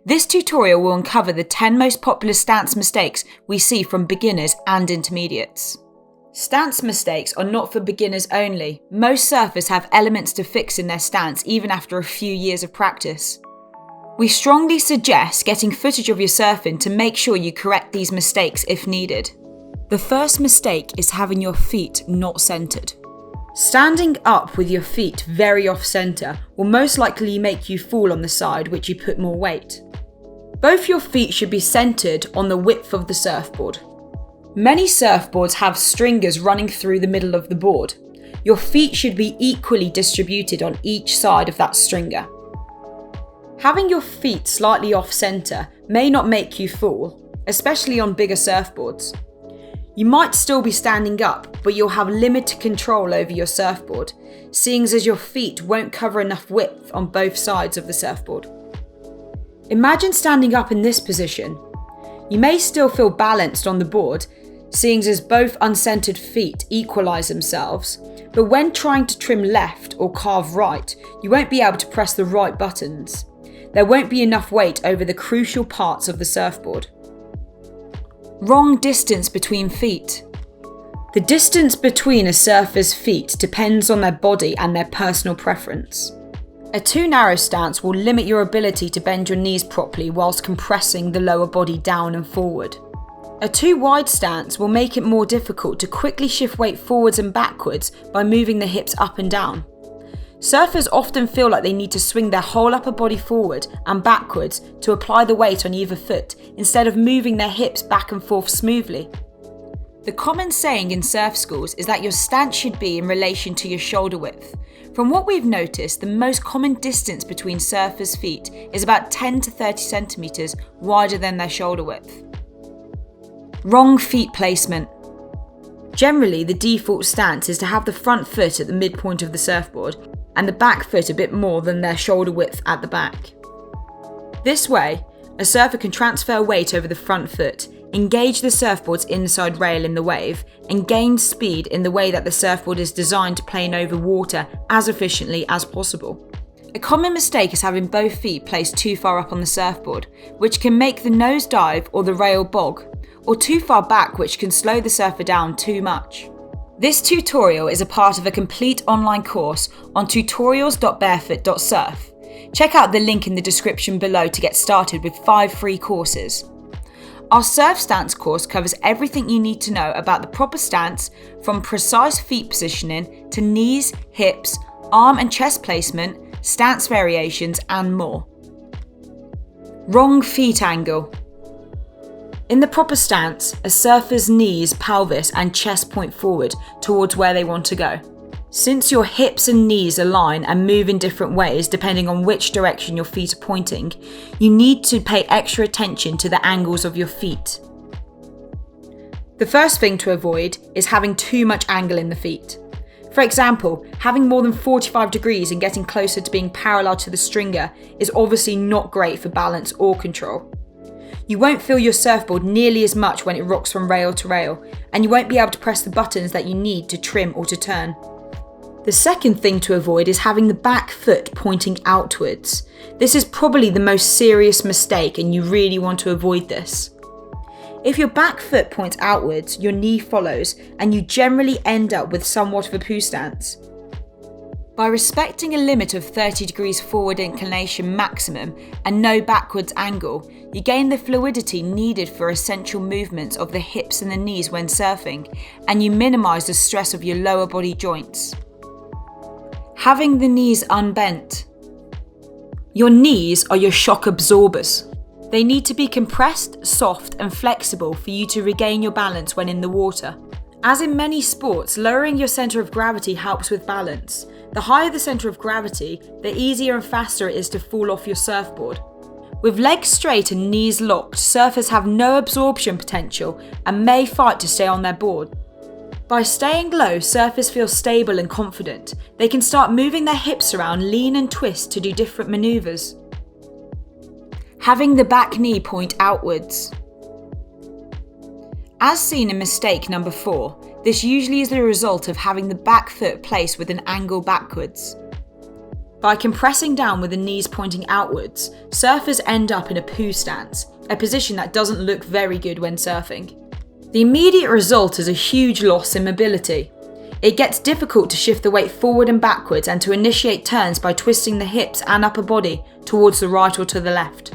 This tutorial will uncover the 10 most popular stance mistakes we see from beginners and intermediates. Stance mistakes are not for beginners only. Most surfers have elements to fix in their stance even after a few years of practice. We strongly suggest getting footage of your surfing to make sure you correct these mistakes if needed. The first mistake is having your feet not centered. Standing up with your feet very off-center will most likely make you fall on the side which you put more weight. Both your feet should be centered on the width of the surfboard. Many surfboards have stringers running through the middle of the board. Your feet should be equally distributed on each side of that stringer. Having your feet slightly off-center may not make you fall, especially on bigger surfboards. You might still be standing up, but you'll have limited control over your surfboard, seeing as your feet won't cover enough width on both sides of the surfboard. Imagine standing up in this position. You may still feel balanced on the board, seeing as both uncentered feet equalize themselves, but when trying to trim left or carve right, you won't be able to press the right buttons. There won't be enough weight over the crucial parts of the surfboard. Wrong distance between feet. The distance between a surfer's feet depends on their body and their personal preference. A too narrow stance will limit your ability to bend your knees properly whilst compressing the lower body down and forward. A too wide stance will make it more difficult to quickly shift weight forwards and backwards by moving the hips up and down. Surfers often feel like they need to swing their whole upper body forward and backwards to apply the weight on either foot instead of moving their hips back and forth smoothly. The common saying in surf schools is that your stance should be in relation to your shoulder width. From what we've noticed, the most common distance between surfers' feet is about 10 to 30 centimeters wider than their shoulder width. Wrong feet placement. Generally, the default stance is to have the front foot at the midpoint of the surfboard and the back foot a bit more than their shoulder width at the back. This way, a surfer can transfer weight over the front foot, engage the surfboard's inside rail in the wave, and gain speed in the way that the surfboard is designed to plane over water as efficiently as possible. A common mistake is having both feet placed too far up on the surfboard, which can make the nose dive or the rail bog, or too far back, which can slow the surfer down too much. This tutorial is a part of a complete online course on tutorials.barefoot.surf. Check out the link in the description below to get started with 5 free courses. Our surf stance course covers everything you need to know about the proper stance, from precise feet positioning to knees, hips, arm and chest placement, stance variations and more. Wrong feet angle. In the proper stance, a surfer's knees, pelvis and chest point forward towards where they want to go. Since your hips and knees align and move in different ways depending on which direction your feet are pointing, you need to pay extra attention to the angles of your feet. The first thing to avoid is having too much angle in the feet. For example, having more than 45 degrees and getting closer to being parallel to the stringer is obviously not great for balance or control. You won't feel your surfboard nearly as much when it rocks from rail to rail, and you won't be able to press the buttons that you need to trim or to turn. The second thing to avoid is having the back foot pointing outwards. This is probably the most serious mistake and you really want to avoid this. If your back foot points outwards, your knee follows and you generally end up with somewhat of a poo stance. By respecting a limit of 30 degrees forward inclination maximum and no backwards angle, you gain the fluidity needed for essential movements of the hips and the knees when surfing, and you minimise the stress of your lower body joints. Having the knees unbent. Your knees are your shock absorbers. They need to be compressed, soft and flexible for you to regain your balance when in the water. As in many sports, lowering your centre of gravity helps with balance. The higher the centre of gravity, the easier and faster it is to fall off your surfboard. With legs straight and knees locked, surfers have no absorption potential and may fight to stay on their board. By staying low, surfers feel stable and confident. They can start moving their hips around, lean and twist to do different manoeuvres. Having the back knee point outwards. As seen in mistake number 4, this usually is the result of having the back foot placed with an angle backwards. By compressing down with the knees pointing outwards, surfers end up in a poo stance, a position that doesn't look very good when surfing. The immediate result is a huge loss in mobility. It gets difficult to shift the weight forward and backwards and to initiate turns by twisting the hips and upper body towards the right or to the left.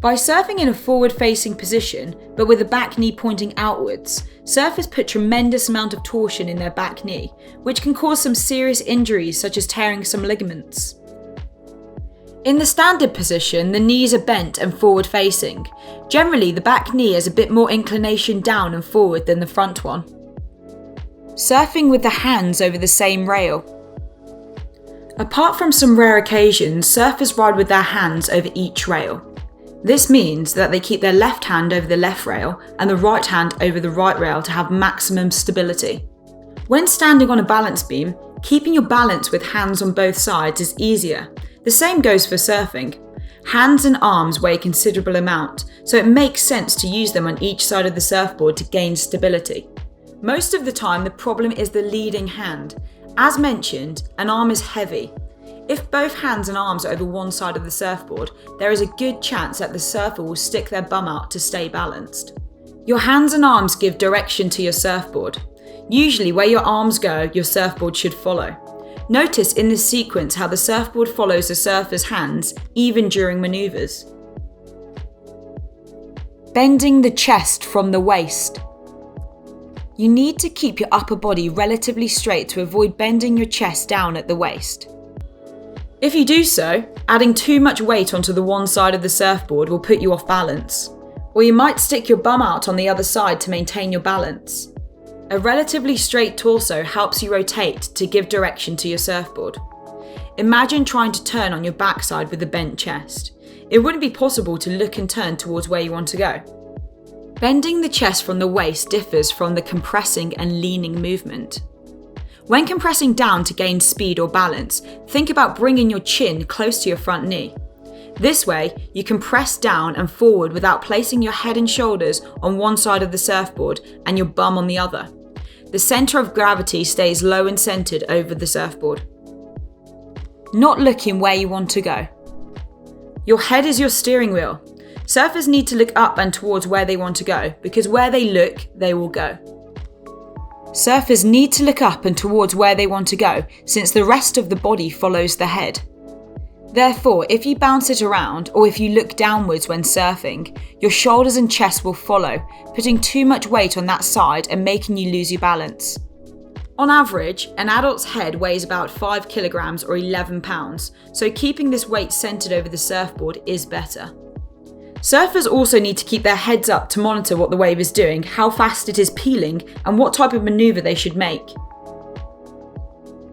By surfing in a forward-facing position, but with the back knee pointing outwards, surfers put tremendous amount of torsion in their back knee, which can cause some serious injuries such as tearing some ligaments. In the standard position, the knees are bent and forward-facing. Generally, the back knee has a bit more inclination down and forward than the front one. Surfing with the hands over the same rail. Apart from some rare occasions, surfers ride with their hands over each rail. This means that they keep their left hand over the left rail and the right hand over the right rail to have maximum stability. When standing on a balance beam, keeping your balance with hands on both sides is easier. The same goes for surfing. Hands and arms weigh a considerable amount, so it makes sense to use them on each side of the surfboard to gain stability. Most of the time, the problem is the leading hand. As mentioned, an arm is heavy. If both hands and arms are over one side of the surfboard, there is a good chance that the surfer will stick their bum out to stay balanced. Your hands and arms give direction to your surfboard. Usually where your arms go, your surfboard should follow. Notice in this sequence how the surfboard follows the surfer's hands, even during manoeuvres. Bending the chest from the waist. You need to keep your upper body relatively straight to avoid bending your chest down at the waist. If you do so, adding too much weight onto the one side of the surfboard will put you off balance. Or you might stick your bum out on the other side to maintain your balance. A relatively straight torso helps you rotate to give direction to your surfboard. Imagine trying to turn on your backside with a bent chest. It wouldn't be possible to look and turn towards where you want to go. Bending the chest from the waist differs from the compressing and leaning movement. When compressing down to gain speed or balance, think about bringing your chin close to your front knee. This way, you can press down and forward without placing your head and shoulders on one side of the surfboard and your bum on the other. The centre of gravity stays low and centred over the surfboard. Not looking where you want to go. Your head is your steering wheel. Surfers need to look up and towards where they want to go, because where they look, they will go. Surfers need to look up and towards where they want to go, since the rest of the body follows the head. Therefore, if you bounce it around, or if you look downwards when surfing, your shoulders and chest will follow, putting too much weight on that side and making you lose your balance. On average, an adult's head weighs about 5 kilograms or 11 pounds, so keeping this weight centered over the surfboard is better. Surfers also need to keep their heads up to monitor what the wave is doing, how fast it is peeling, and what type of maneuver they should make.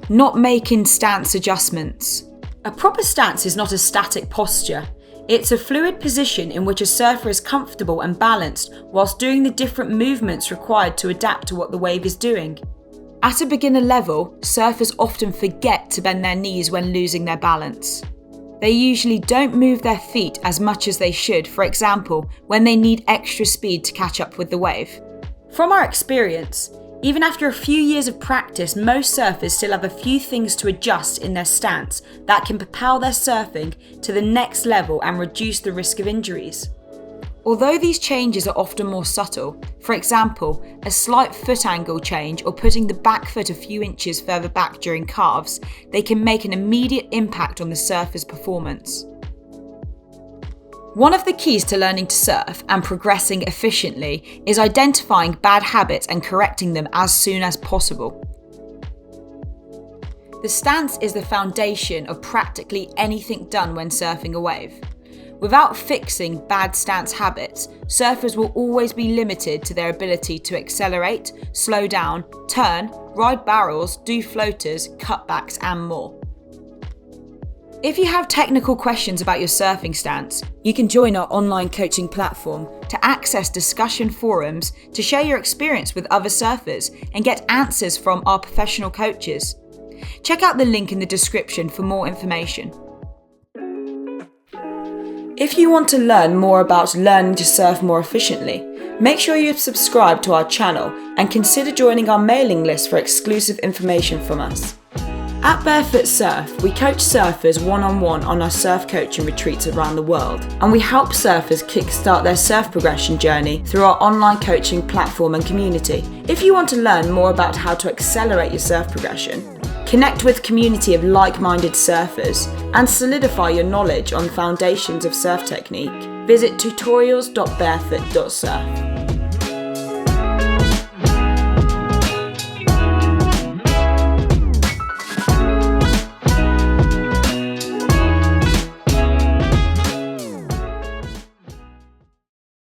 Not making stance adjustments. A proper stance is not a static posture. It's a fluid position in which a surfer is comfortable and balanced whilst doing the different movements required to adapt to what the wave is doing. At a beginner level, surfers often forget to bend their knees when losing their balance. They usually don't move their feet as much as they should, for example, when they need extra speed to catch up with the wave. From our experience, even after a few years of practice, most surfers still have a few things to adjust in their stance that can propel their surfing to the next level and reduce the risk of injuries. Although these changes are often more subtle, for example, a slight foot angle change or putting the back foot a few inches further back during calves, they can make an immediate impact on the surfer's performance. One of the keys to learning to surf and progressing efficiently is identifying bad habits and correcting them as soon as possible. The stance is the foundation of practically anything done when surfing a wave. Without fixing bad stance habits, surfers will always be limited to their ability to accelerate, slow down, turn, ride barrels, do floaters, cutbacks, and more. If you have technical questions about your surfing stance, you can join our online coaching platform to access discussion forums, to share your experience with other surfers, and get answers from our professional coaches. Check out the link in the description for more information. If you want to learn more about learning to surf more efficiently, make sure you subscribe to our channel and consider joining our mailing list for exclusive information from us. At Barefoot Surf, we coach surfers one-on-one on our surf coaching retreats around the world, and we help surfers kickstart their surf progression journey through our online coaching platform and community. If you want to learn more about how to accelerate your surf progression, connect with a community of like-minded surfers, and solidify your knowledge on foundations of surf technique, visit tutorials.barefoot.surf.